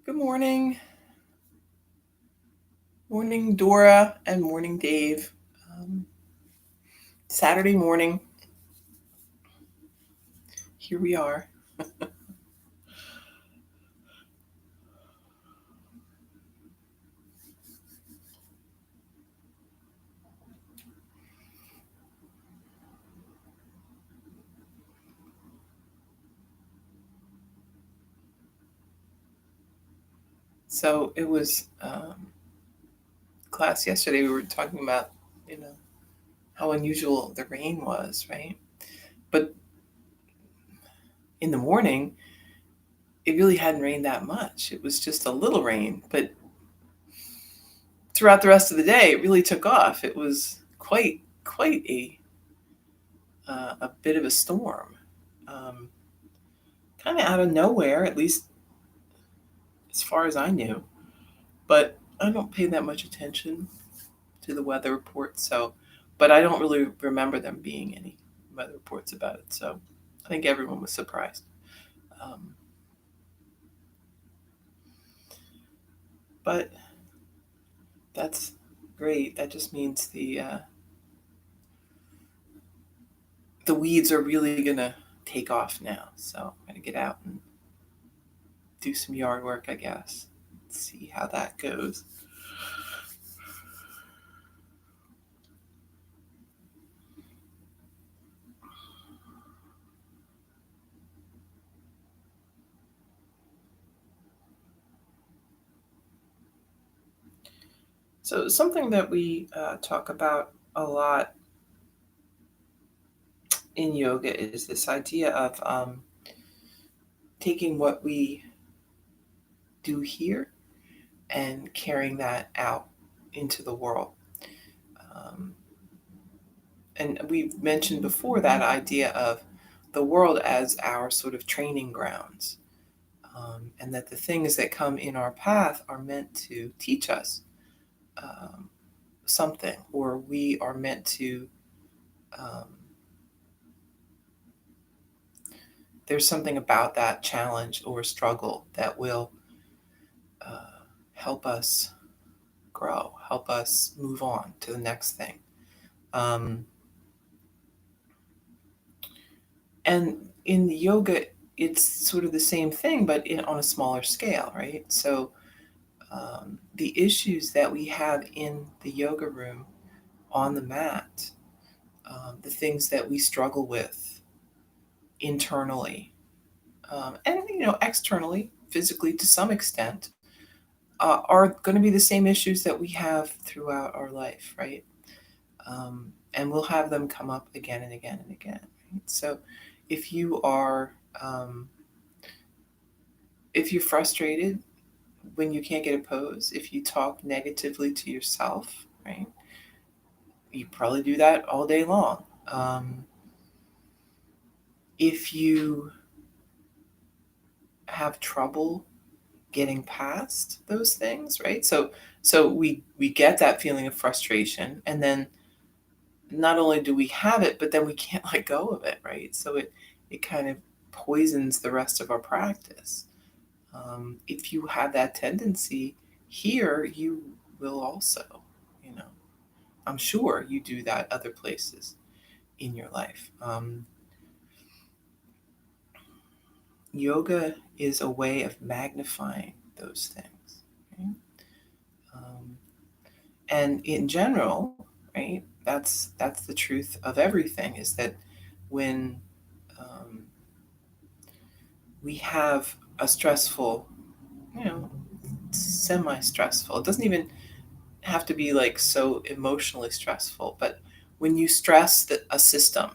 Good morning. Morning, Dora, and morning, Dave. Saturday morning. Here we are. So it was class yesterday. We were talking about, how unusual the rain was, right? But in the morning, it really hadn't rained that much. It was just a little rain, but throughout the rest of the day, it really took off. It was quite a bit of a storm, kind of out of nowhere, at least as far as I knew. But I don't pay that much attention to the weather reports, but I don't really remember them being any weather reports about it. So I think everyone was surprised. But that's great. That just means the weeds are really gonna take off now. So I'm gonna get out and do some yard work, I guess. See how that goes. So something that we talk about a lot in yoga is this idea of taking what we do here and carrying that out into the world. And we've mentioned before that idea of the world as our sort of training grounds, and that the things that come in our path are meant to teach us something, or we are meant to. There's something about that challenge or struggle that will help us grow, help us move on to the next thing. And in yoga, it's sort of the same thing, but on a smaller scale, right? So the issues that we have in the yoga room on the mat, the things that we struggle with internally, and externally, physically to some extent, are going to be the same issues that we have throughout our life, right? And we'll have them come up again and again and again. Right? So if you are if you're frustrated when you can't get a pose, if you talk negatively to yourself, right, you probably do that all day long. If you have trouble getting past those things, right? So we get that feeling of frustration, and then not only do we have it, but then we can't let go of it, right? So it kind of poisons the rest of our practice. If you have that tendency here, you will also, you know, I'm sure you do that other places in your life. Yoga is a way of magnifying those things. Right? And in general, right, that's the truth of everything, is that when we have a stressful, you know, semi-stressful, it doesn't even have to be like so emotionally stressful, but when you stress a system,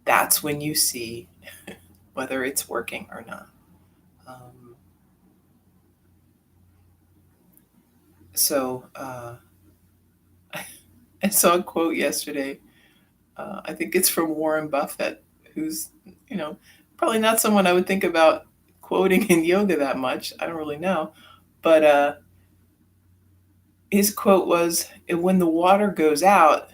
that's when you see whether it's working or not. So I saw a quote yesterday. I think it's from Warren Buffett, who's, you know, probably not someone I would think about quoting in yoga that much. I don't really know. But his quote was, when the water goes out,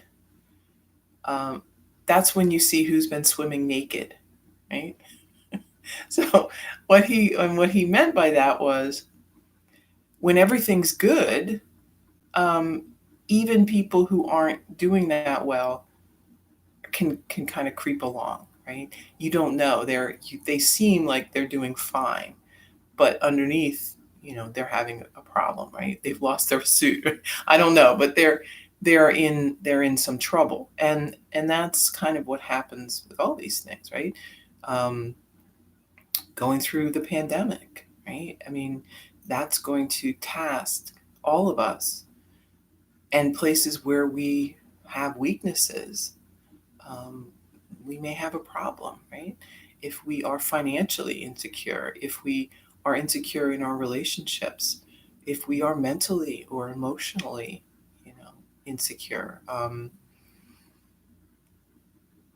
um, that's when you see who's been swimming naked, right? So what he meant by that was, when everything's good, even people who aren't doing that well can kind of creep along, right? You don't know. They seem like they're doing fine, but underneath, they're having a problem, right? They've lost their suit. I don't know, but they're in some trouble, and that's kind of what happens with all these things, right? Um, Going through the pandemic, right? I mean, that's going to task all of us, and places where we have weaknesses, um, we may have a problem, right? If we are financially insecure, if we are insecure in our relationships, if we are mentally or emotionally, insecure,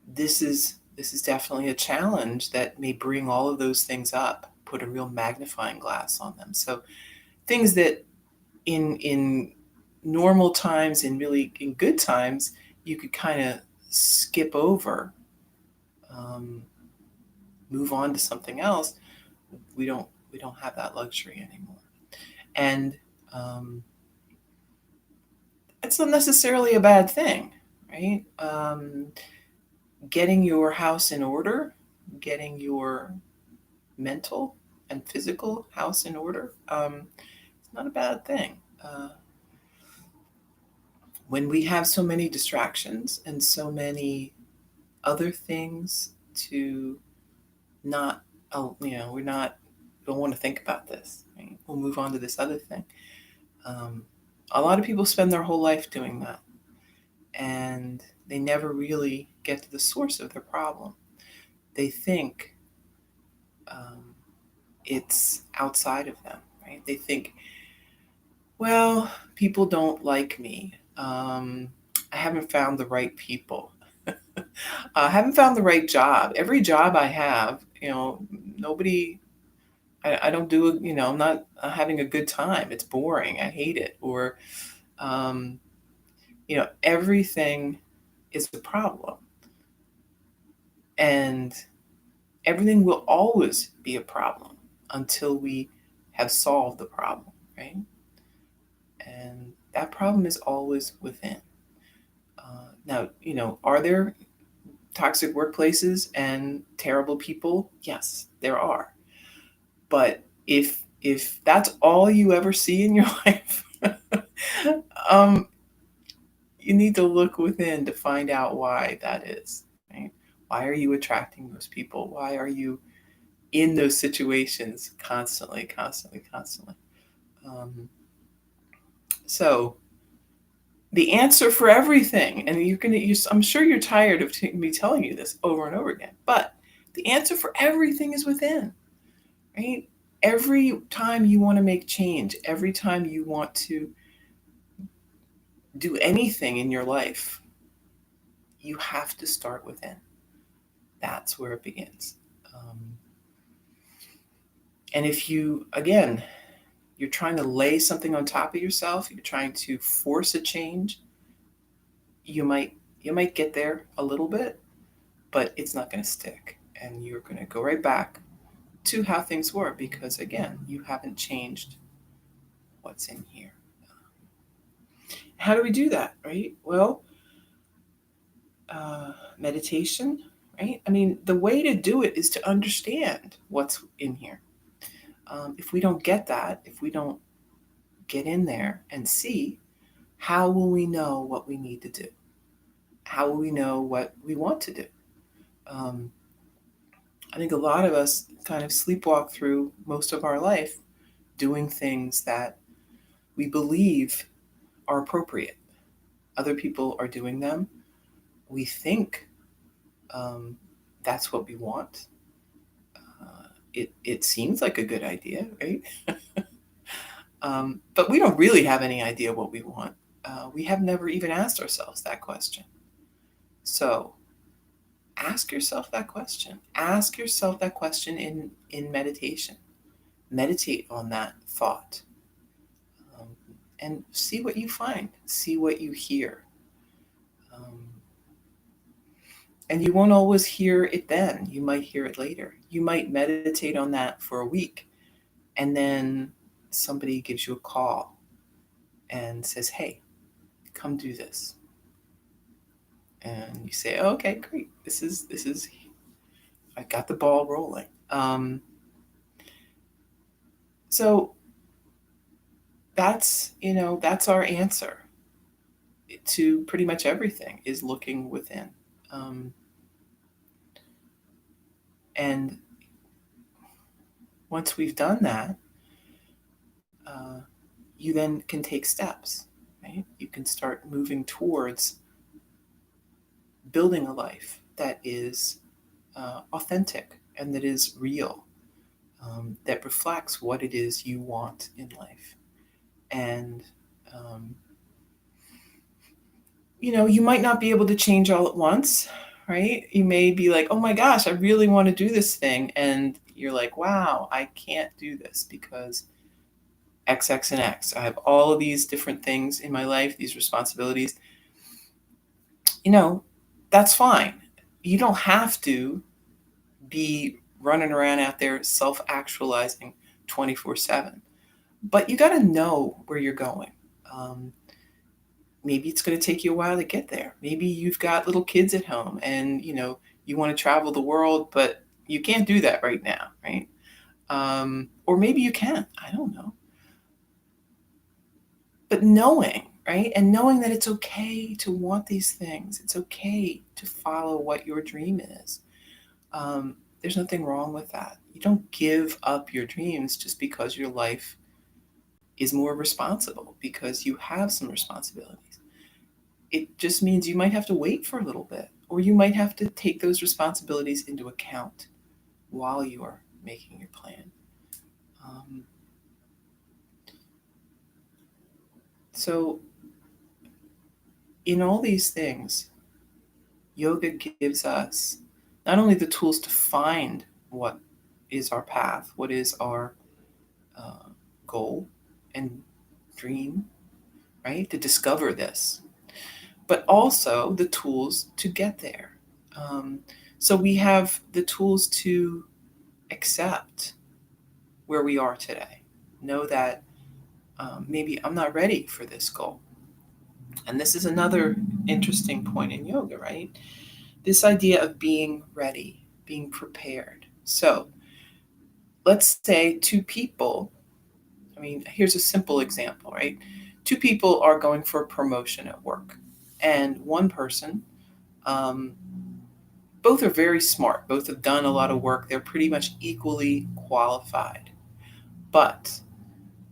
this is definitely a challenge that may bring all of those things up, put a real magnifying glass on them. So things that in normal times, and really in good times, you could kind of skip over, um, move on to something else. We don't have that luxury anymore, and um, it's not necessarily a bad thing, right? Getting your house in order, getting your mental and physical house in order, it's not a bad thing. When we have so many distractions and so many other things to not, oh, we're not, don't want to think about this, right? We'll move on to this other thing. Um, a lot of people spend their whole life doing that, and they never really get to the source of their problem. They think, um, it's outside of them, right? They think, well, people don't like me. I haven't found the right people. I haven't found the right job. Every job I have, nobody, I don't do it, I'm not having a good time. It's boring. I hate it. Or, um, everything is a problem. And everything will always be a problem until we have solved the problem, right? And that problem is always within. Now, are there toxic workplaces and terrible people? Yes, there are. But if that's all you ever see in your life, um, you need to look within to find out why that is. Right? Why are you attracting those people? Why are you in those situations constantly, constantly, constantly? Um, so the answer for everything, and I'm sure you're tired of me telling you this over and over again, but the answer for everything is within, right? Every time you want to make change, every time you want to do anything in your life, you have to start within. That's where it begins. Um, and if you, again, you're trying to lay something on top of yourself, you're trying to force a change, you might get there a little bit, but it's not going to stick. And you're going to go right back to how things were because, again, you haven't changed what's in here. How do we do that, right? Well, meditation, right? I mean, the way to do it is to understand what's in here. If we don't get that, if we don't get in there and see, how will we know what we need to do? How will we know what we want to do? Um, I think a lot of us kind of sleepwalk through most of our life doing things that we believe are appropriate. Other people are doing them. We think, um, that's what we want. It seems like a good idea, right? But we don't really have any idea what we want. We have never even asked ourselves that question. So ask yourself that question. Ask yourself that question in meditation. Meditate on that thought, um, and see what you find, see what you hear. Um, and you won't always hear it then. You might hear it later. You might meditate on that for a week, and then somebody gives you a call and says, hey, come do this. And you say, oh, okay, great. This is, I got the ball rolling. So that's, that's our answer to pretty much everything, is looking within. And once we've done that, you then can take steps, right? You can start moving towards building a life that is authentic and that is real, that reflects what it is you want in life. And, you might not be able to change all at once, right? You may be like, oh my gosh, I really want to do this thing. And you're like, wow, I can't do this because X, X, and X. I have all of these different things in my life, these responsibilities. That's fine. You don't have to be running around out there self-actualizing 24/7. But you got to know where you're going. Maybe it's going to take you a while to get there. Maybe you've got little kids at home and, you want to travel the world, but you can't do that right now, right? Or maybe you can. I don't know. But knowing, right? And knowing that it's okay to want these things. It's okay to follow what your dream is. There's nothing wrong with that. You don't give up your dreams just because your life is more responsible, because you have some responsibilities. It just means you might have to wait for a little bit, or you might have to take those responsibilities into account while you are making your plan. So, in all these things, yoga gives us not only the tools to find what is our path, what is our goal and dream, right? To discover this, but also the tools to get there. So we have the tools to accept where we are today. Know that maybe I'm not ready for this goal. And this is another interesting point in yoga, right? This idea of being ready, being prepared. So let's say two people, here's a simple example, right? Two people are going for a promotion at work, and one person, both are very smart, both have done a lot of work, they're pretty much equally qualified. But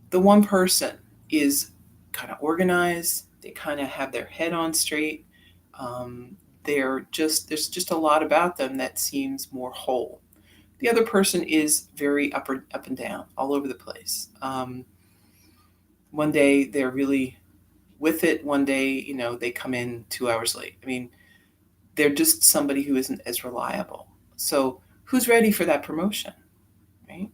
the one person is kind of organized, they kind of have their head on straight. There's just a lot about them that seems more whole. The other person is very up and down, all over the place. One day they're really with it. One day, they come in 2 hours late. They're just somebody who isn't as reliable. So who's ready for that promotion, right?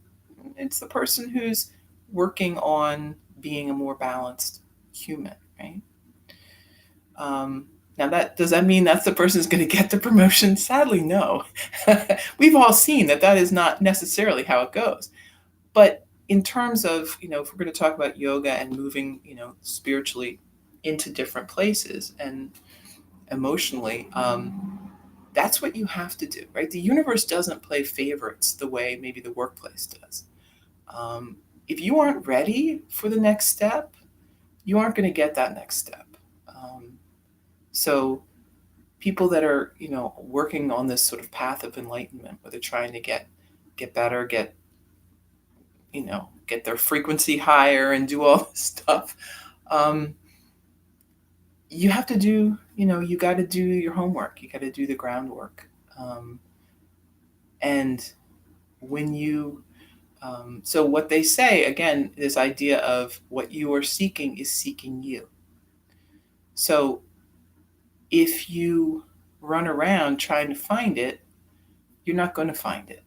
It's the person who's working on being a more balanced human, right? Now, does that mean that's the person who's going to get the promotion? Sadly, no. We've all seen that is not necessarily how it goes. But in terms of, if we're going to talk about yoga and moving, spiritually into different places and emotionally, that's what you have to do, right? The universe doesn't play favorites the way maybe the workplace does. If you aren't ready for the next step, you aren't going to get that next step. So people that are, working on this sort of path of enlightenment, where they're trying to get better, get their frequency higher and do all this stuff, you have to do, you got to do your homework. You got to do the groundwork. And when you, so what they say, again, this idea of what you are seeking is seeking you. So if you run around trying to find it, you're not going to find it.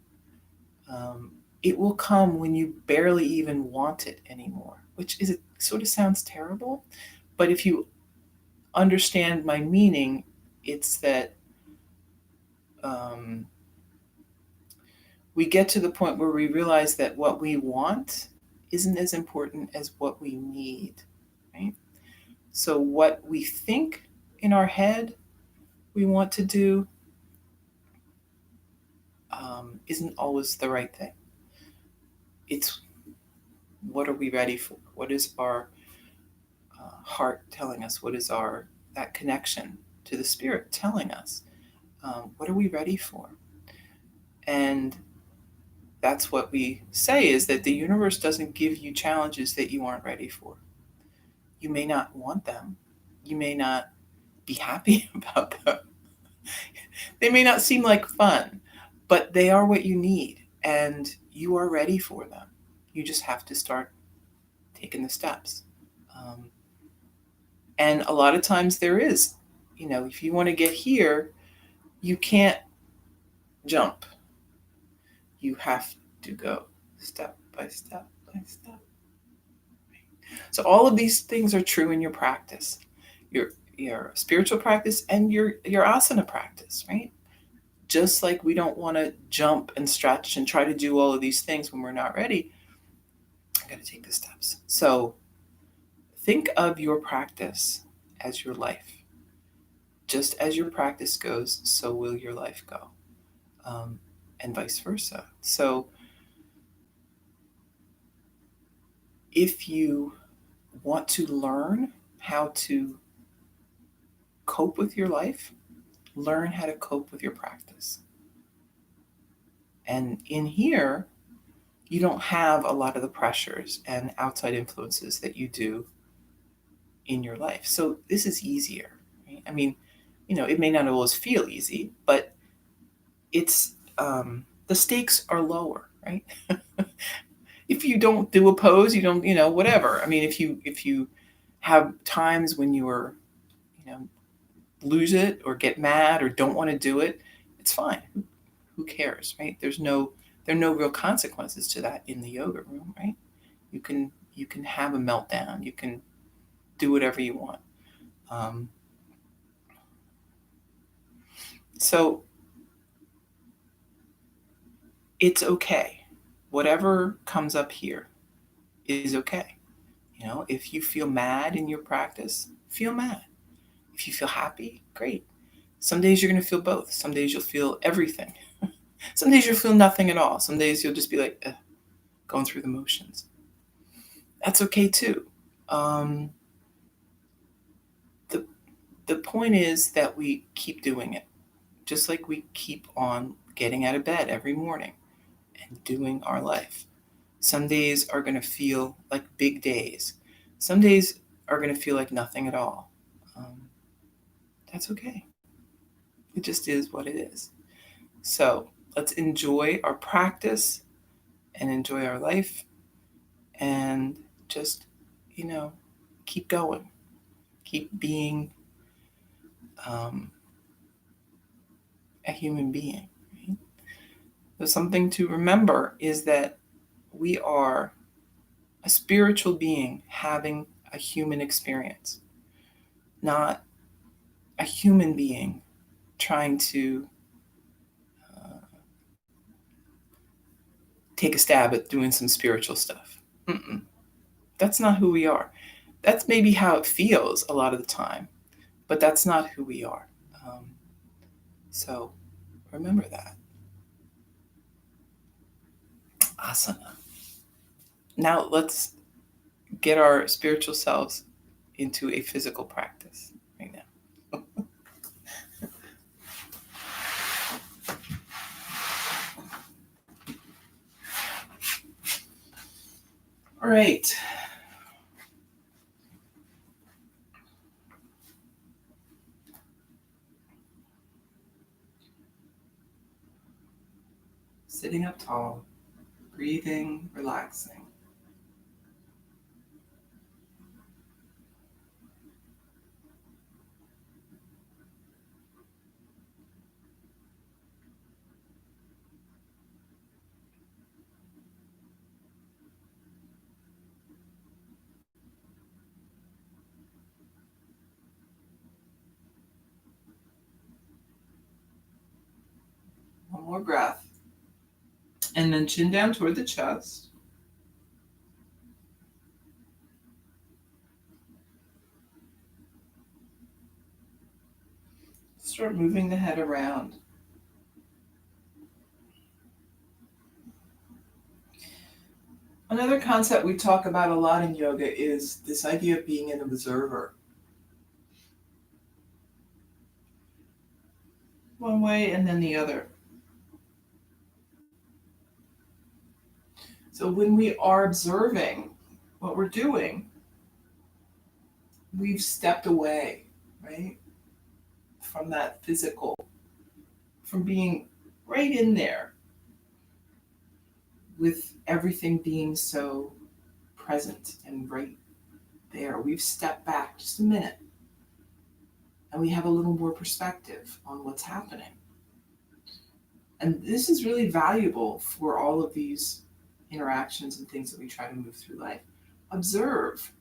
It will come when you barely even want it anymore, which sort of sounds terrible. But if you understand my meaning, it's that we get to the point where we realize that what we want isn't as important as what we need, right? So what we think in our head we want to do isn't always the right thing. It's what are we ready for? What is our heart telling us? What is our that connection to the spirit telling us? What are we ready for? And that's what we say is that the universe doesn't give you challenges that you aren't ready for. You may not want them. You may not be happy about them. They may not seem like fun, but they are what you need and you are ready for them. You just have to start taking the steps. Um, and a lot of times there is, if you want to get here, you can't jump. You have to go step by step by step. So all of these things are true in your practice, your spiritual practice and your asana practice, right? Just like we don't want to jump and stretch and try to do all of these things when we're not ready, I got to take the steps. So think of your practice as your life. Just as your practice goes, so will your life go, and vice versa. So if you want to learn how to cope with your life, learn how to cope with your practice. And in here, you don't have a lot of the pressures and outside influences that you do in your life. So this is easier. Right? I mean, it may not always feel easy, but it's the stakes are lower, right? If you don't do a pose, you don't, whatever. I mean, if you have times when you are, lose it or get mad or don't want to do it, it's fine. Who cares, right? There are no real consequences to that in the yoga room, right? You can have a meltdown. You can do whatever you want. So it's okay. Whatever comes up here is okay. If you feel mad in your practice, feel mad. If you feel happy, great. Some days you're going to feel both. Some days you'll feel everything. Some days you'll feel nothing at all. Some days you'll just be like, going through the motions. That's okay too. The point is that we keep doing it. Just like we keep on getting out of bed every morning and doing our life. Some days are going to feel like big days. Some days are going to feel like nothing at all. That's okay. It just is what it is. So let's enjoy our practice and enjoy our life and just, keep going. Keep being a human being. Right? So something to remember is that we are a spiritual being having a human experience, not a human being trying to take a stab at doing some spiritual stuff. Mm-mm. That's not who we are. That's maybe how it feels a lot of the time, but that's not who we are. So remember that. Asana. Now let's get our spiritual selves into a physical practice right now. All right. Sitting up tall, breathing, relaxing. One more breath. And then chin down toward the chest. Start moving the head around. Another concept we talk about a lot in yoga is this idea of being an observer. One way and then the other. So when we are observing what we're doing, we've stepped away, right, from that physical, from being right in there with everything being so present and right there. We've stepped back just a minute and we have a little more perspective on what's happening. And this is really valuable for all of these interactions and things that we try to move through life. Observe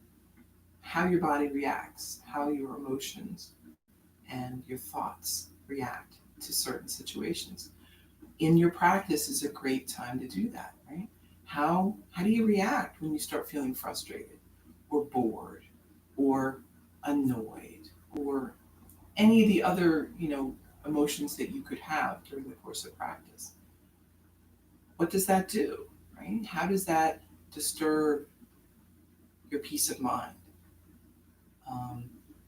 how your body reacts, how your emotions and your thoughts react to certain situations. In your practice is a great time to do that, right? How do you react when you start feeling frustrated or bored or annoyed or any of the other, emotions that you could have during the course of practice? What does that do, right? How does that disturb your peace of mind?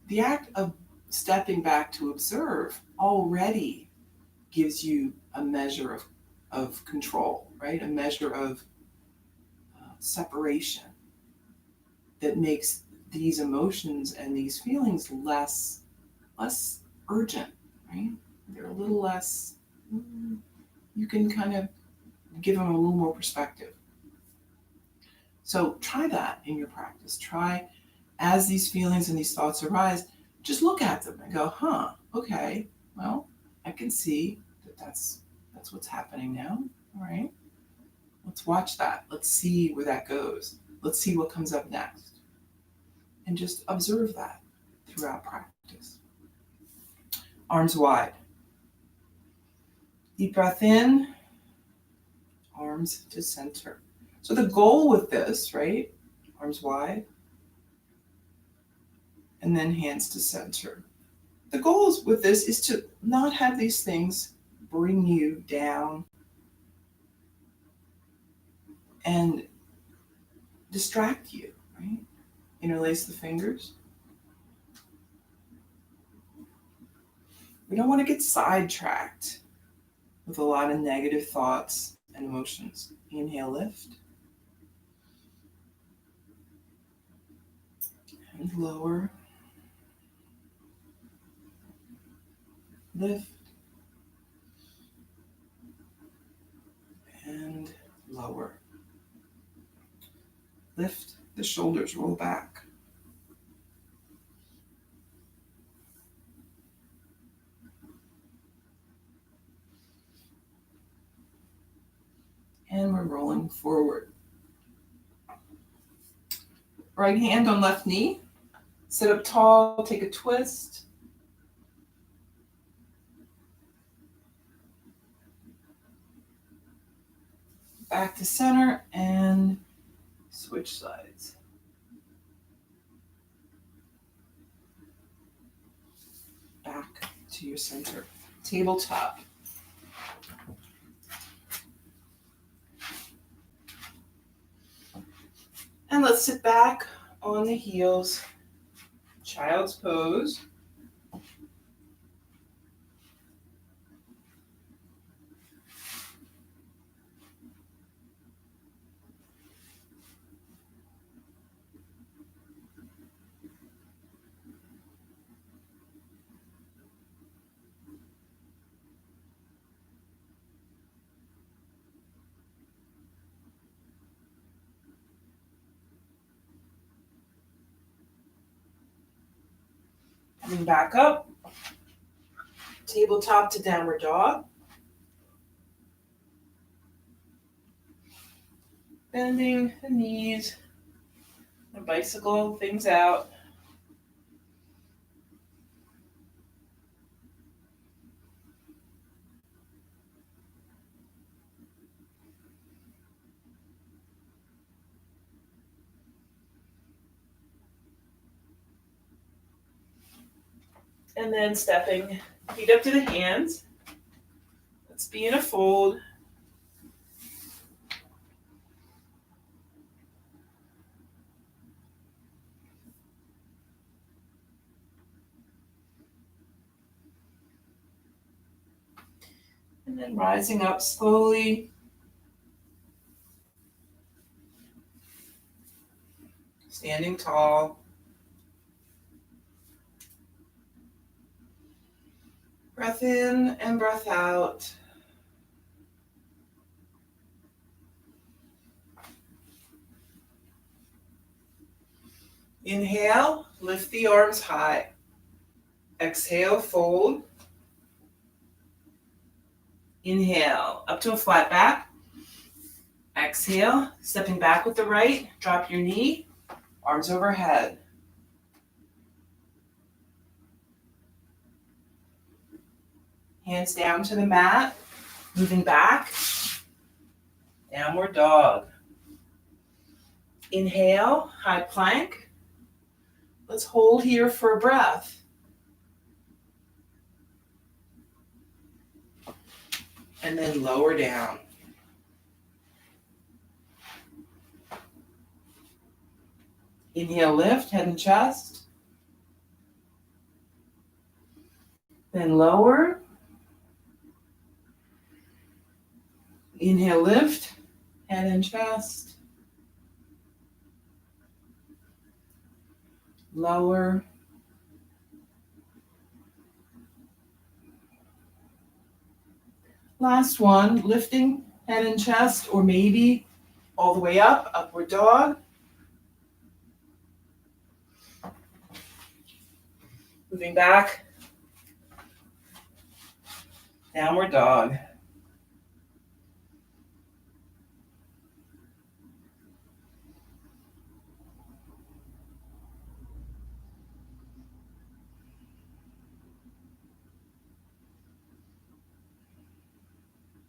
The act of stepping back to observe already gives you a measure of control, right? A measure of separation that makes these emotions and these feelings less urgent, right? They're a little less, you can kind of give them a little more perspective. So try that in your practice. Try, as these feelings and these thoughts arise, just look at them and go, okay, well, I can see that's what's happening now. All right, let's watch that. Let's see where that goes. Let's see what comes up next. And just observe that throughout practice. Arms wide. Deep breath in, arms to center. So the goal with this, right, arms wide, and then hands to center. The goal with this is to not have these things bring you down and distract you, right? Interlace the fingers. We don't want to get sidetracked with a lot of negative thoughts and emotions. Inhale, lift. And lower. Lift. And lower. Lift the shoulders, roll back. And we're rolling forward. Right hand on left knee. Sit up tall, take a twist. Back to center and switch sides. Back to your center. Tabletop. And let's sit back on the heels. Child's pose. Coming back up. Tabletop to downward dog. Bending the knees. The bicycle things out. And then stepping Feet up to the hands. Let's be in a fold. And then rising up slowly. Standing tall. Breath in and breath out. Inhale, lift the arms high. Exhale, fold. Inhale, up to a flat back. Exhale, stepping back with the right. Drop your knee, arms overhead. Hands down to the mat, moving back. Downward dog. Inhale, high plank. Let's hold here for a breath. And then lower down. Inhale, lift, head and chest. Then lower. Inhale, lift, head and chest. Lower. Last one, lifting head and chest, or maybe all the way up, upward dog. Moving back, downward dog.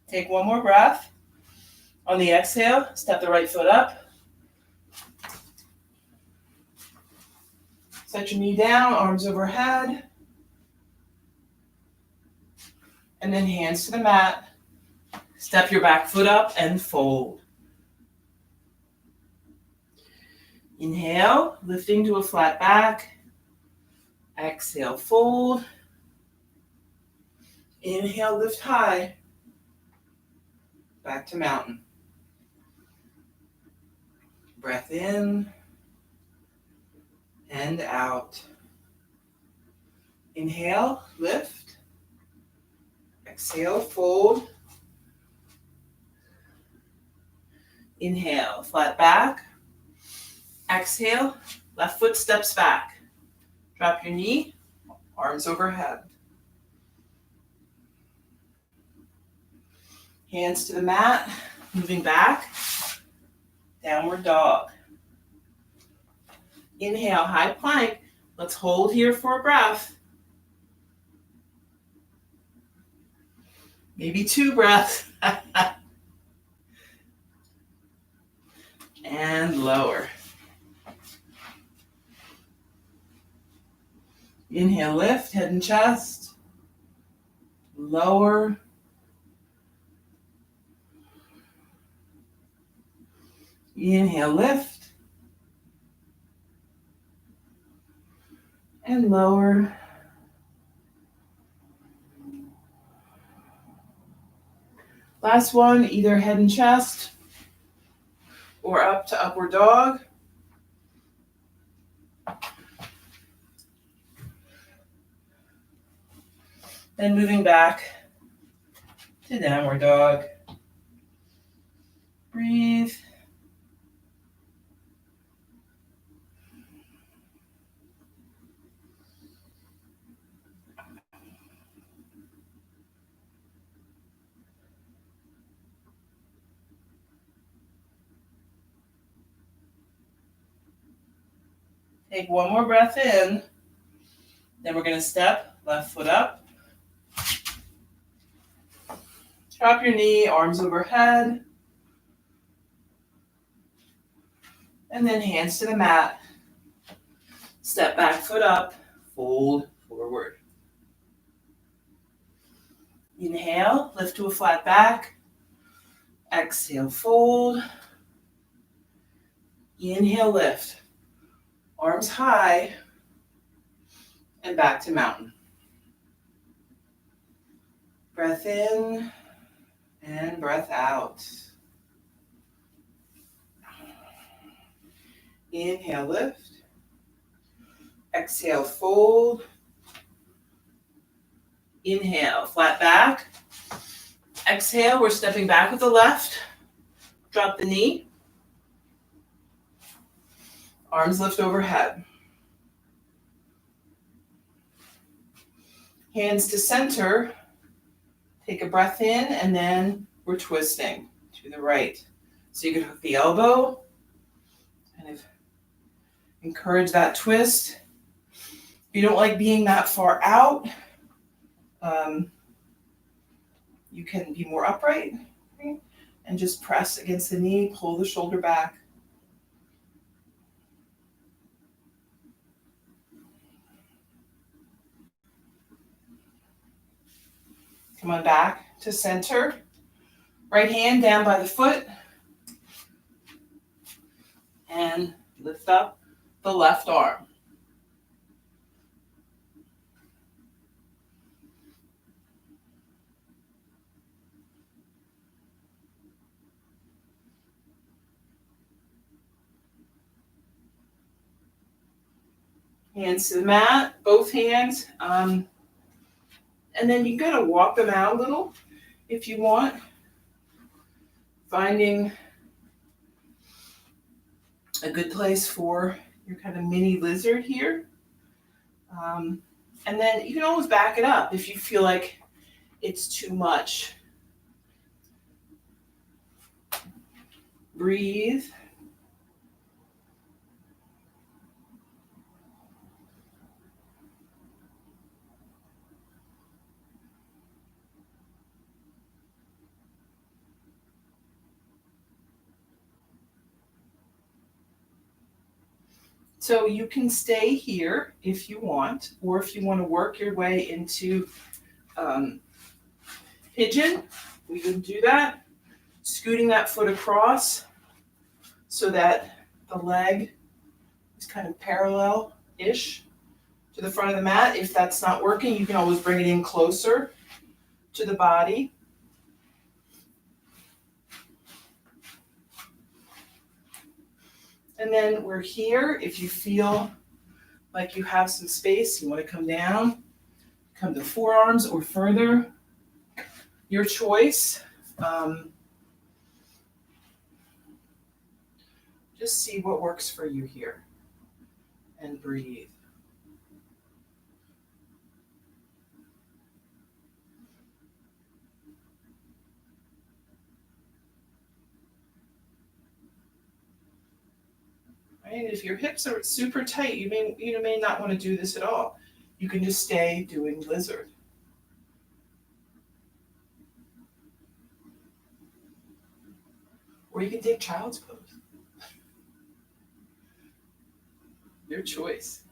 Take one more breath. On the exhale, step the right foot up. Set your knee down, arms overhead. And then hands to the mat. Step your back foot up and fold. Inhale, lifting to a flat back. Exhale, fold. Inhale, lift high. Back to mountain. Breath in and out. Inhale, lift. Exhale, fold. Inhale, flat back. Exhale, left foot steps back. Drop your knee, arms overhead. Hands to the mat, moving back. Downward dog. Inhale, high plank. Let's hold here for a breath. Maybe 2 breaths. And lower. Inhale, lift, head and chest. Lower. Inhale, lift. And lower. Last one, either head and chest or up to upward dog. Then moving back to downward dog. Breathe. Take one more breath in. Then we're going to step left foot up. Drop your knee, arms overhead. And then hands to the mat. Step back foot up, fold forward. Inhale, lift to a flat back. Exhale, fold. Inhale, lift. Arms high and back to mountain. Breath in and breath out. Inhale, lift. Exhale, fold. Inhale, flat back. Exhale, we're stepping back with the left. Drop the knee. Arms lift overhead. Hands to center. Take a breath in, and then we're twisting to the right. So you can hook the elbow, kind of encourage that twist. If you don't like being that far out, you can be more upright, okay? And just press against the knee, pull the shoulder back. Come on back to center. Right hand down by the foot. And lift up the left arm. Hands to the mat, both hands. And then you gotta walk them out a little if you want. Finding a good place for your kind of mini lizard here. And then you can always back it up if you feel like it's too much. Breathe. So you can stay here if you want, or if you want to work your way into pigeon, we can do that. Scooting that foot across so that the leg is kind of parallel-ish to the front of the mat. If that's not working, you can always bring it in closer to the body. And then we're here. If you feel like you have some space, you want to come down, come to forearms or further, your choice. Just see what works for you here and breathe. Right? If your hips are super tight, you may not want to do this at all. You can just stay doing lizard. Or you can take child's pose. Your choice.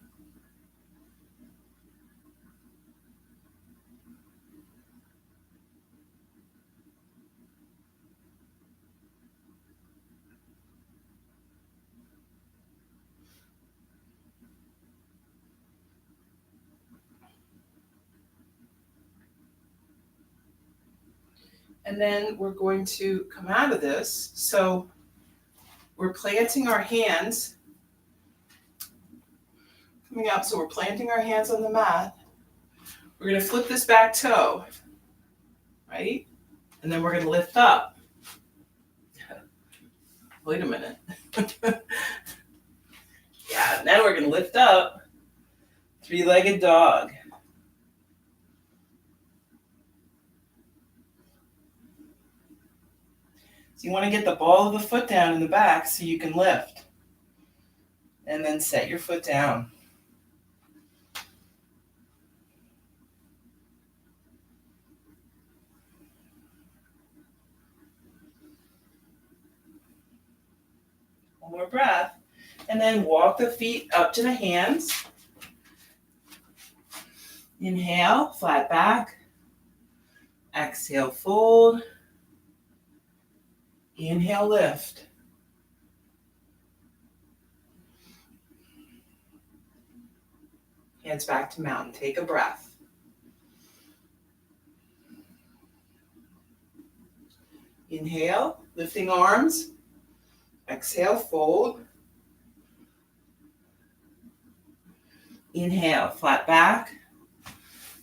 And then we're going to come out of this. So we're planting our hands, coming up. So we're planting our hands on the mat. We're going to flip this back toe, right? And then we're going to lift up. Wait a minute. Yeah, now we're going to lift up. Three-legged dog. So you want to get the ball of the foot down in the back so you can lift. And then set your foot down. One more breath. And then walk the feet up to the hands. Inhale, flat back. Exhale, fold. Inhale, lift. Hands back to mountain. Take a breath. Inhale, lifting arms. Exhale, fold. Inhale, flat back.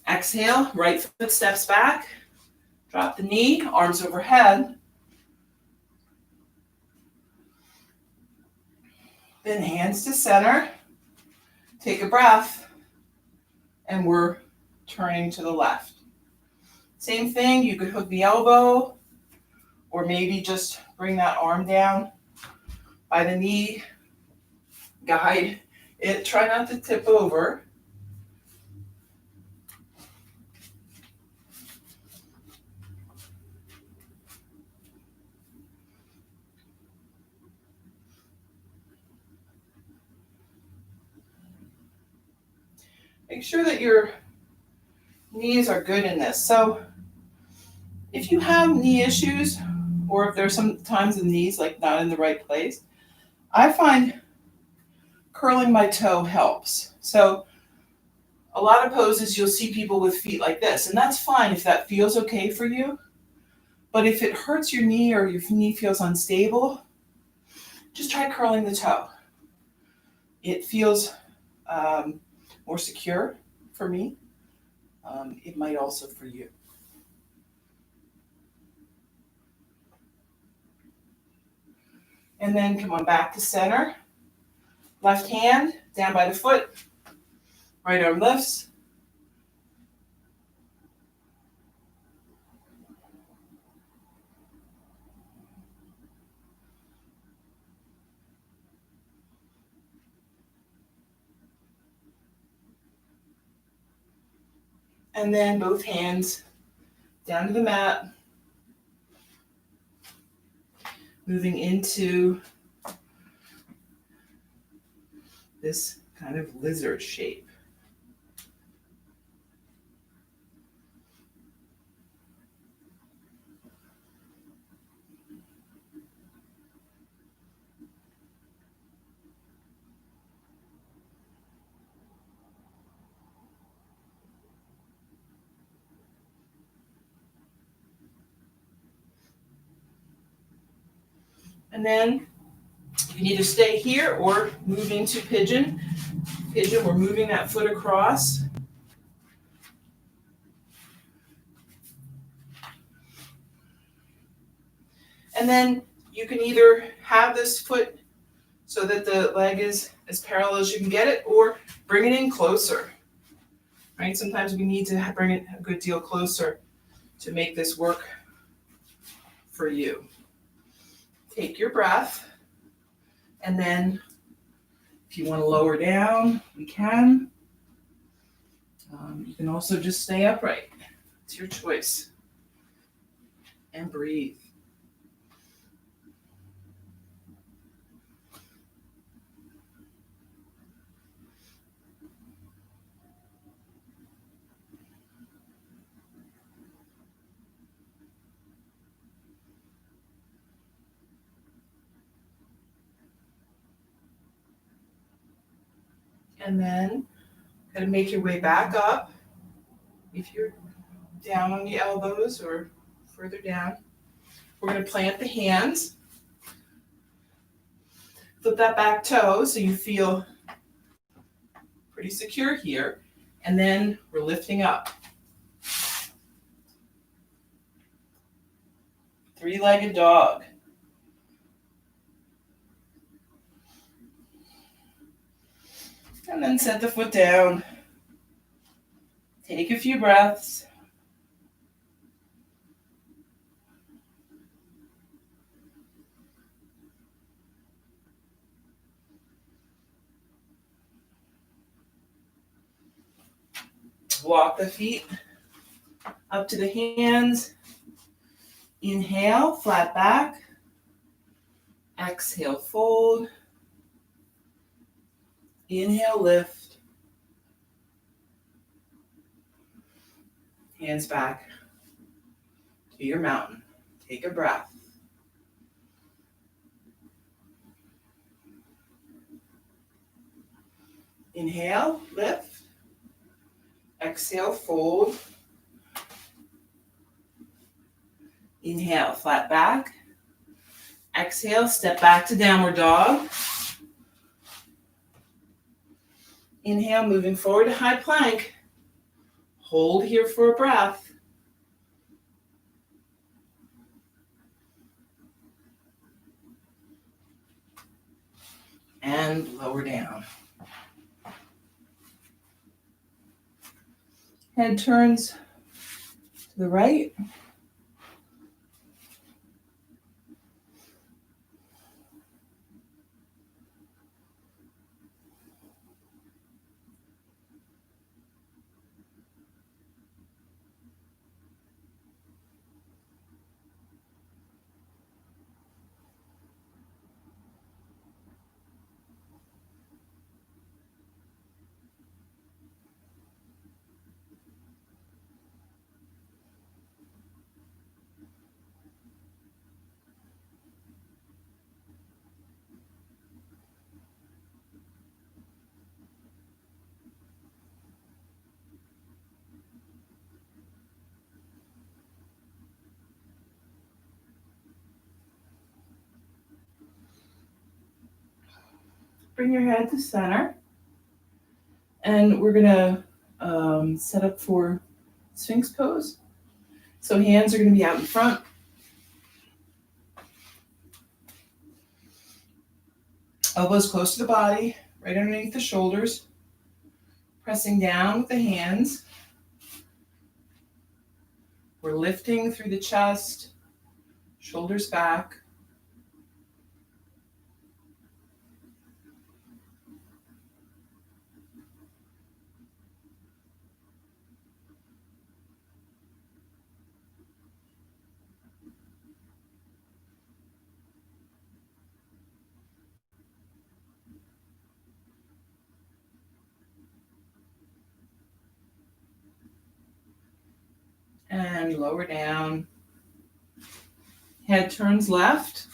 Exhale, right foot steps back. Drop the knee, arms overhead. Then hands to center. Take a breath. And we're turning to the left. Same thing, you could hook the elbow or maybe just bring that arm down by the knee. Guide it. Try not to tip over. Make sure that your knees are good in this. So if you have knee issues, or if there's sometimes the knees like not in the right place, I find curling my toe helps. So a lot of poses you'll see people with feet like this, and that's fine if that feels okay for you. But if it hurts your knee or your knee feels unstable, just try curling the toe. It feels more secure for me. It might also for you. And then come on back to center. Left hand down by the foot. Right arm lifts. And then both hands down to the mat. Moving into this kind of lizard shape. And then you can either stay here or move into pigeon. Pigeon, we're moving that foot across. And then you can either have this foot so that the leg is as parallel as you can get it, or bring it in closer. Right? Sometimes we need to bring it a good deal closer to make this work for you. Take your breath, and then if you want to lower down, we can. You can also just stay upright. It's your choice. And breathe. And then kind of make your way back up. If you're down on the elbows or further down, we're going to plant the hands. Flip that back toe so you feel pretty secure here. And then we're lifting up. Three-legged dog. And then set the foot down. Take a few breaths. Walk the feet up to the hands. Inhale, flat back. Exhale, fold. Inhale, lift. Hands back. to your mountain. Take a breath. Inhale, lift. Exhale, fold. Inhale, flat back. Exhale, step back to downward dog. Inhale, moving forward to high plank. Hold here for a breath. And lower down. Head turns to the right. Bring your head to center. And we're going to set up for Sphinx Pose. So hands are going to be out in front. Elbows close to the body, right underneath the shoulders. Pressing down with the hands. We're lifting through the chest, shoulders back. And lower down. Head turns left.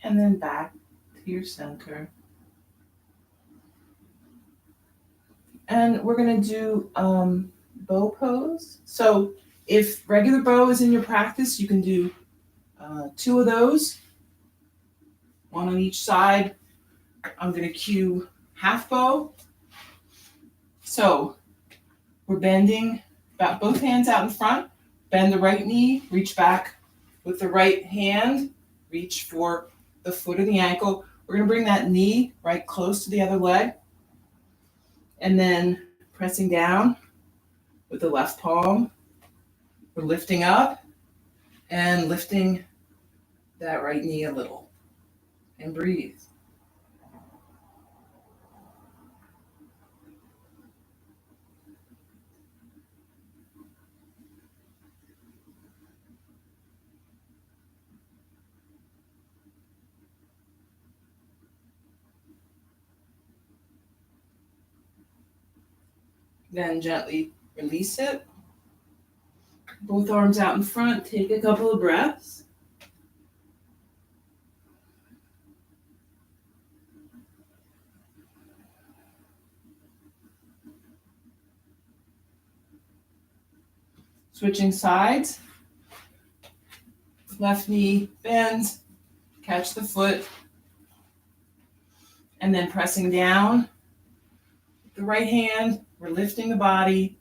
And then back to your center. And we're going to do bow pose. So if regular bow is in your practice, you can do 2 of those, 1 on each side. I'm going to cue half bow. So we're bending both hands out in front. Bend the right knee, reach back with the right hand, reach for the foot or the ankle. We're going to bring that knee right close to the other leg. And then pressing down with the left palm. We're lifting up and lifting that right knee a little. And breathe. Then gently release it. Both arms out in front. Take a couple of breaths. Switching sides. Left knee bends, catch the foot, and then pressing down. The right hand, we're lifting the body,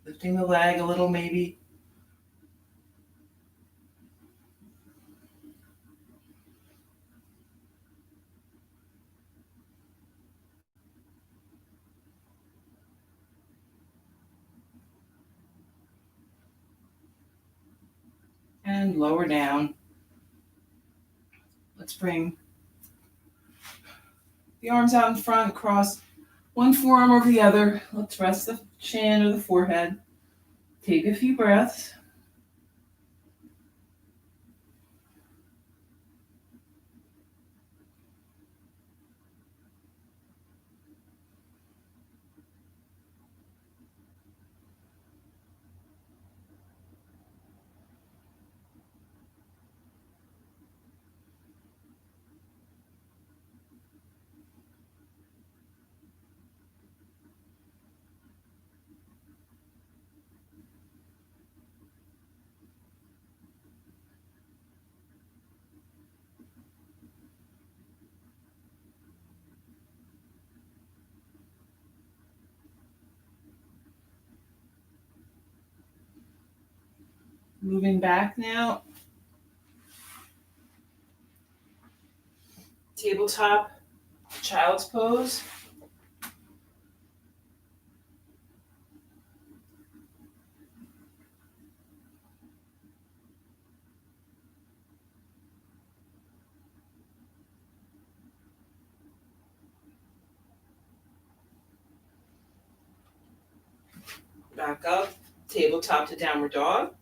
lifting the leg a little maybe. And lower down. Let's bring the arms out in front, cross one forearm over the other. Let's rest the chin or the forehead. Take a few breaths. Moving back now. Tabletop child's pose. Back up, tabletop to downward dog.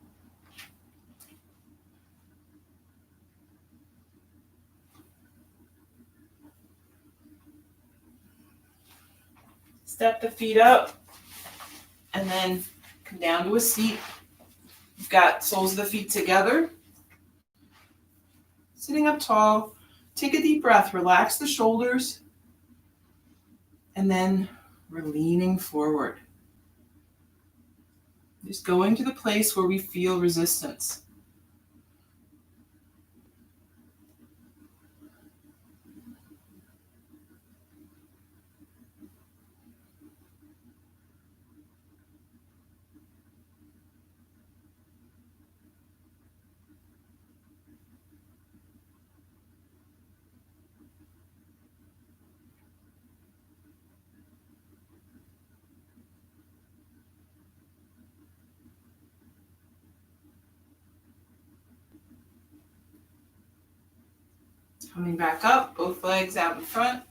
Step the feet up, and then come down to a seat. You've got soles of the feet together. Sitting up tall, take a deep breath, relax the shoulders, and then we're leaning forward. Just going to the place where we feel resistance. Coming back up, both legs out in front.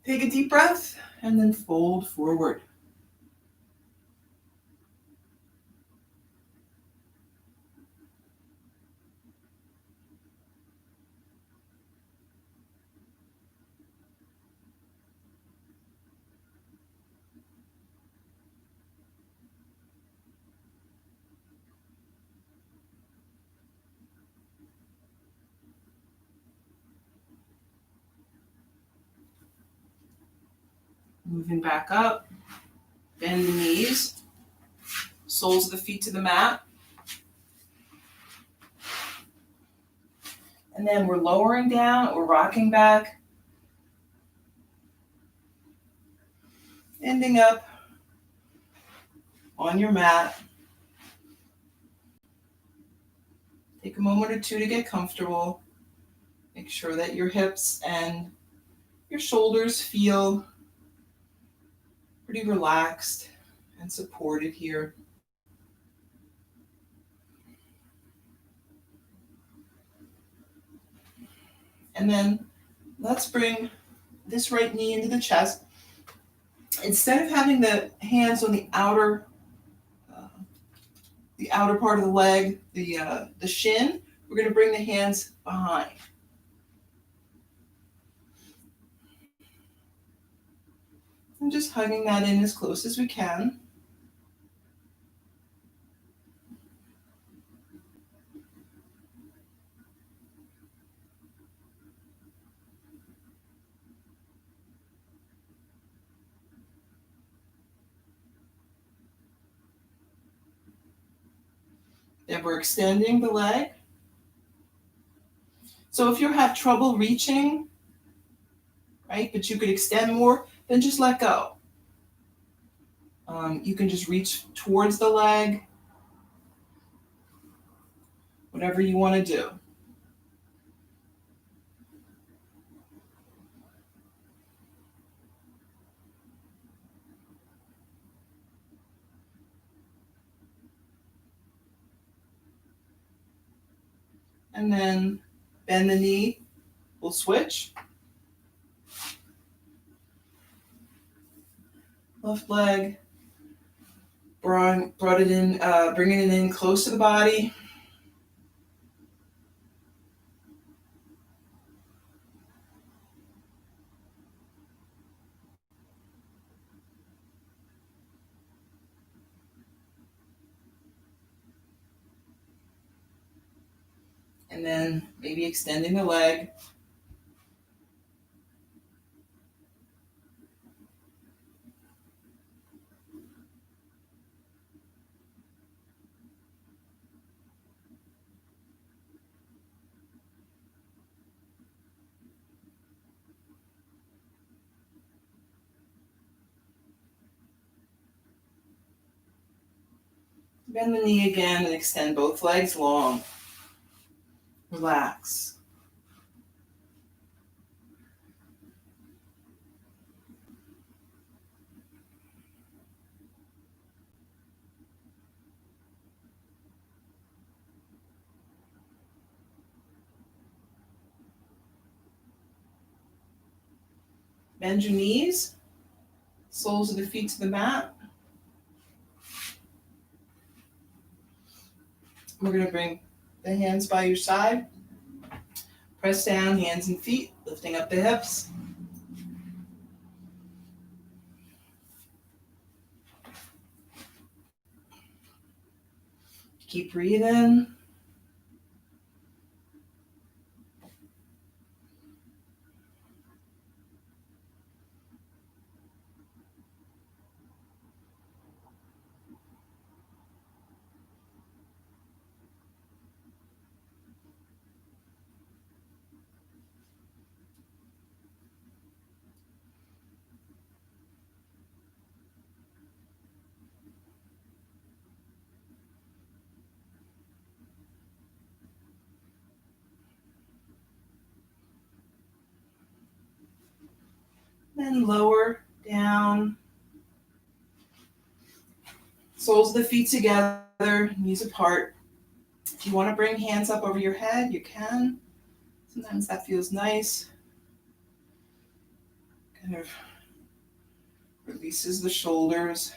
Take a deep breath and then fold forward. Moving back up, bend the knees, soles of the feet to the mat. And then we're lowering down or rocking back, ending up on your mat. Take a moment or two to get comfortable. Make sure that your hips and your shoulders feel pretty relaxed and supported here. And then let's bring this right knee into the chest. Instead of having the hands on the outer part of the leg, the shin, we're going to bring the hands behind. And just hugging that in as close as we can. Then we're extending the leg. So if you have trouble reaching, right, but you could extend more, then just let go. You can just reach towards the leg, whatever you want to do. And then bend the knee. We'll switch. Left leg. Brought it in, bringing it in close to the body. And then maybe extending the leg. Bend the knee again and extend both legs long. Relax. Bend your knees, soles of the feet to the mat. We're going to bring the hands by your side. Press down, hands and feet, lifting up the hips. Keep breathing. Then lower down. Soles of the feet together, knees apart. If you want to bring hands up over your head, you can. Sometimes that feels nice. Kind of releases the shoulders.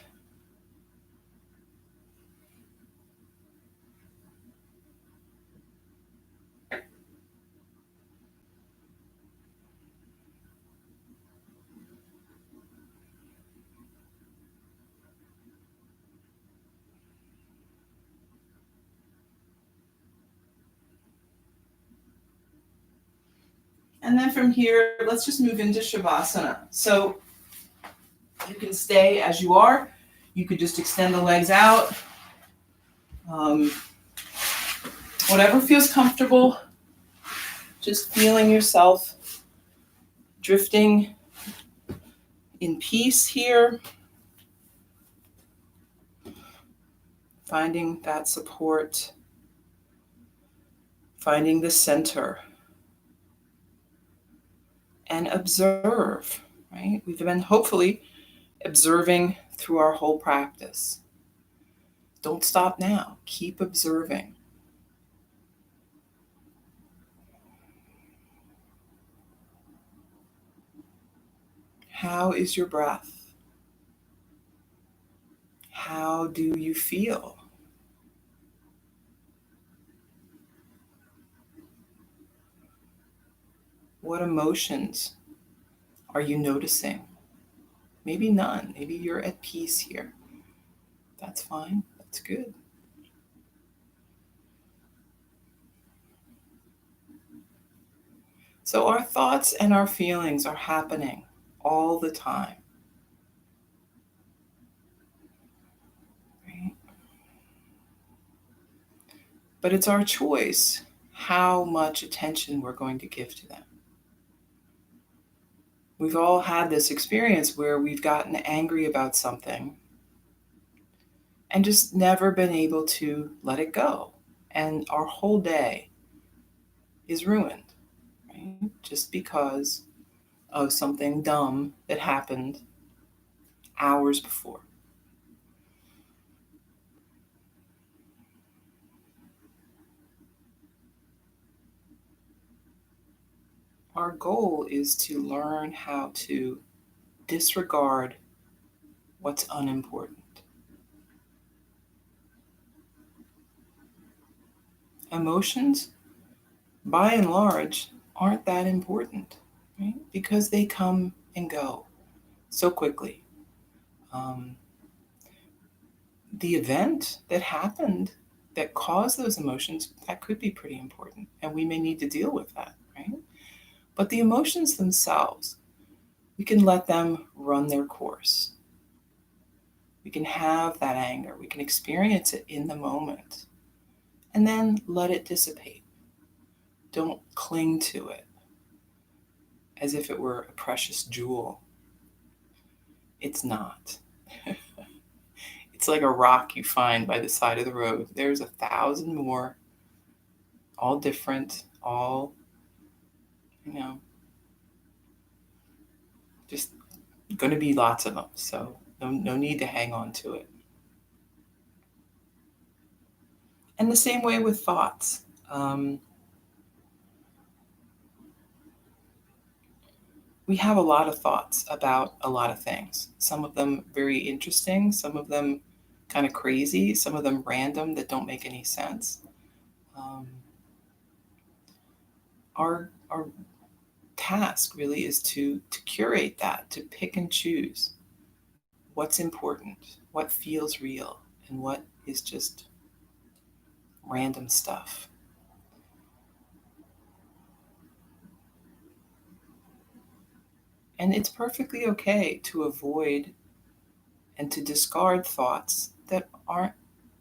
And then from here, let's just move into Shavasana. So you can stay as you are. You could just extend the legs out. Whatever feels comfortable. Just feeling yourself drifting in peace here. Finding that support. Finding the center. And observe, right? We've been hopefully observing through our whole practice. Don't stop now. Keep observing. How is your breath? How do you feel? What emotions are you noticing? Maybe none. Maybe you're at peace here. That's fine. That's good. So our thoughts and our feelings are happening all the time. Right? But it's our choice how much attention we're going to give to them. We've all had this experience where we've gotten angry about something and just never been able to let it go. And our whole day is ruined, right? Just because of something dumb that happened hours before. Our goal is to learn how to disregard what's unimportant. Emotions, by and large, aren't that important, right? Because they come and go so quickly. Um, the event that happened that caused those emotions, that could be pretty important, and we may need to deal with that, right? But the emotions themselves, we can let them run their course. We can have that anger, we can experience it in the moment, and then let it dissipate. Don't cling to it as if it were a precious jewel. It's not. It's like a rock you find by the side of the road. There's 1,000 more, all different, all, you know, just going to be lots of them. So no need to hang on to it. And the same way with thoughts. We have a lot of thoughts about a lot of things. Some of them very interesting, some of them kind of crazy, some of them random that don't make any sense. Our task really is to curate that, to pick and choose what's important, what feels real, and what is just random stuff. And it's perfectly okay to avoid and to discard thoughts that aren't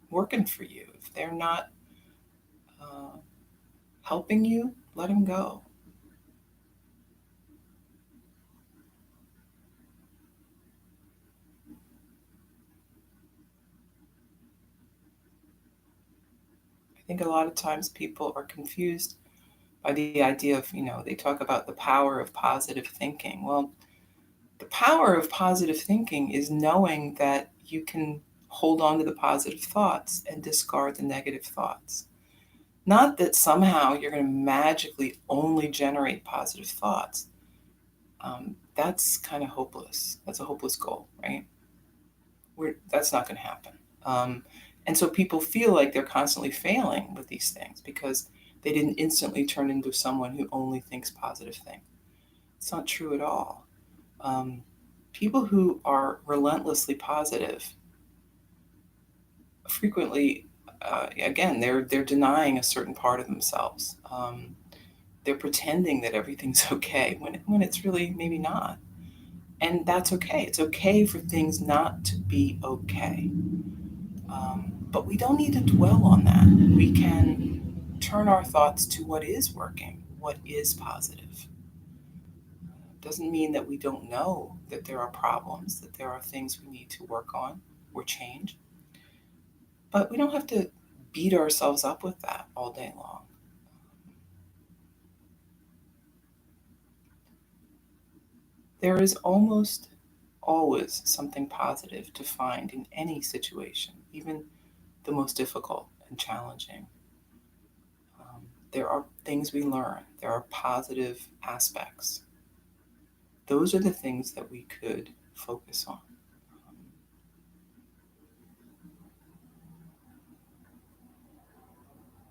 working for you. If they're not uh, helping you, let them go. I think a lot of times people are confused by the idea of, they talk about the power of positive thinking. Well, the power of positive thinking is knowing that you can hold on to the positive thoughts and discard the negative thoughts. Not that somehow you're going to magically only generate positive thoughts. That's kind of hopeless. That's a hopeless goal, right? That's not going to happen. And so people feel like they're constantly failing with these things because they didn't instantly turn into someone who only thinks positive things. It's not true at all. Um, People who are relentlessly positive frequently, again, they're denying a certain part of themselves. They're pretending that everything's okay when it's really maybe not. And that's okay. It's okay for things not to be okay. But we don't need to dwell on that. We can turn our thoughts to what is working, what is positive. Doesn't mean that we don't know that there are problems, that there are things we need to work on or change. But we don't have to beat ourselves up with that all day long. There is almost always something positive to find in any situation, even the most difficult and challenging. There are things we learn, there are positive aspects. Those are the things that we could focus on.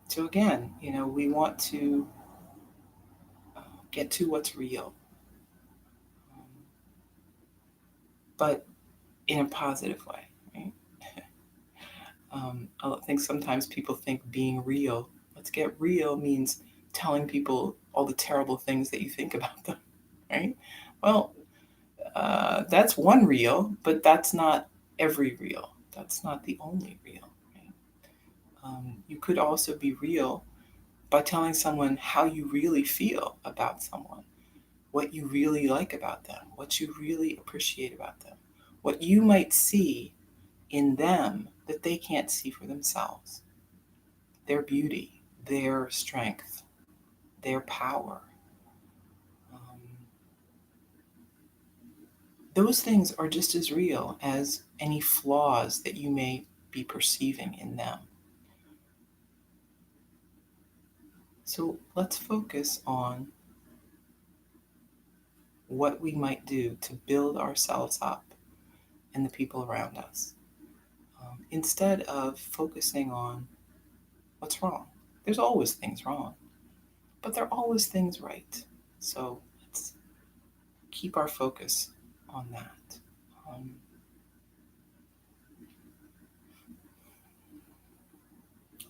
So, again, we want to get to what's real, um, but in a positive way, right? I think sometimes people think being real, let's get real, means telling people all the terrible things that you think about them, right? Well, that's one real, but that's not every real. That's not the only real. Right? You could also be real by telling someone how you really feel about someone, what you really like about them, what you really appreciate about them, what you might see in them that they can't see for themselves, their beauty, their strength, their power. Um, those things are just as real as any flaws that you may be perceiving in them. So let's focus on what we might do to build ourselves up and the people around us, instead of focusing on what's wrong. There's always things wrong, but there are always things right. So let's keep our focus on that.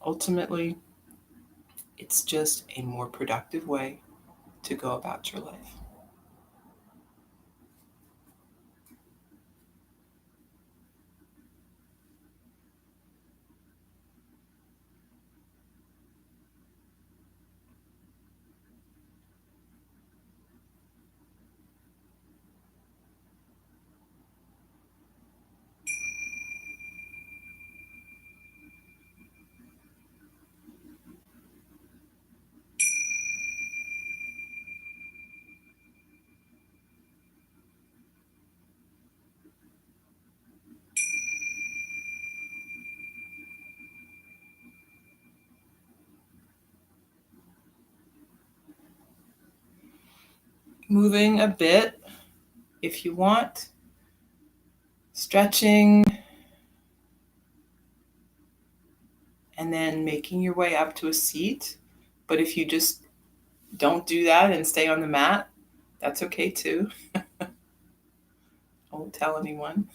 Ultimately, it's just a more productive way to go about your life. Moving a bit if you want, stretching, and then making your way up to a seat. But if you just don't do that and stay on the mat, that's okay too. I won't tell anyone.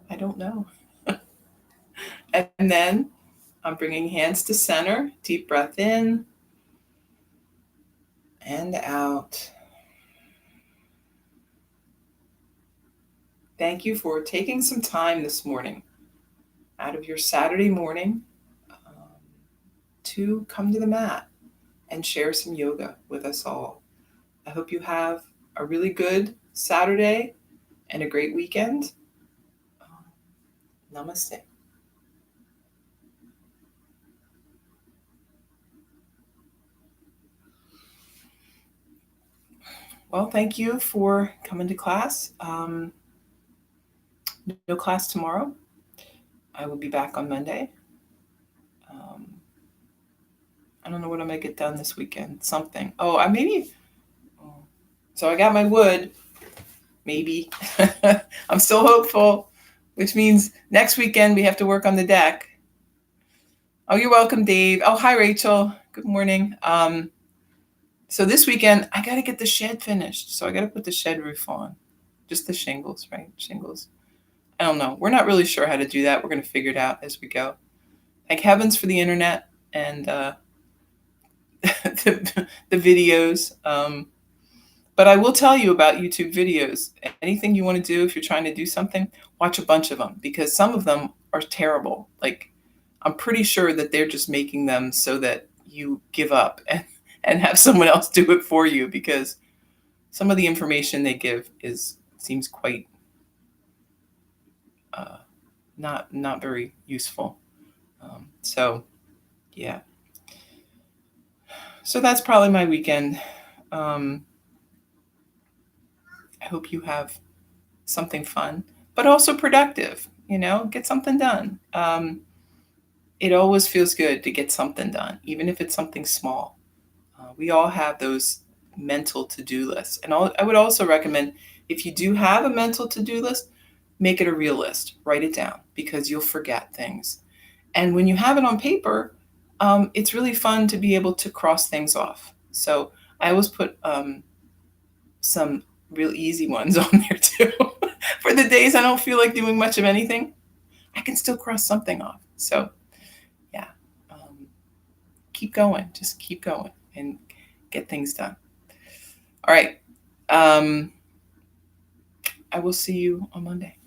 I don't know. And then I'm bringing hands to center. Deep breath in and out. Thank you for taking some time this morning out of your Saturday morning to come to the mat and share some yoga with us all. I hope you have a really good Saturday and a great weekend. Namaste. Well, thank you for coming to class. No class tomorrow. I will be back on Monday. I don't know what I'm going to get done this weekend. Something. Oh, I maybe. So I got my wood. Maybe. I'm still hopeful, which means next weekend we have to work on the deck. Oh, you're welcome, Dave. Oh, hi, Rachel. Good morning. So this weekend, I got to get the shed finished. So I got to put the shed roof on. Just the shingles, right? Shingles. I don't know. We're not really sure how to do that. We're going to figure it out as we go. Thank heavens for the internet and the videos. But I will tell you about YouTube videos. Anything you want to do, if you're trying to do something, watch a bunch of them because some of them are terrible. Like, I'm pretty sure that they're just making them so that you give up and have someone else do it for you because some of the information they give seems quite not very useful. So, yeah. So that's probably my weekend. I hope you have something fun, but also productive. Get something done. It always feels good to get something done, even if it's something small. We all have those mental to-do lists. And I would also recommend, if you do have a mental to-do list, make it a real list. Write it down because you'll forget things. And when you have it on paper, it's really fun to be able to cross things off. So I always put some real easy ones on there too. For the days I don't feel like doing much of anything, I can still cross something off. So yeah, keep going. Just keep going and get things done. All right. I will see you on Monday.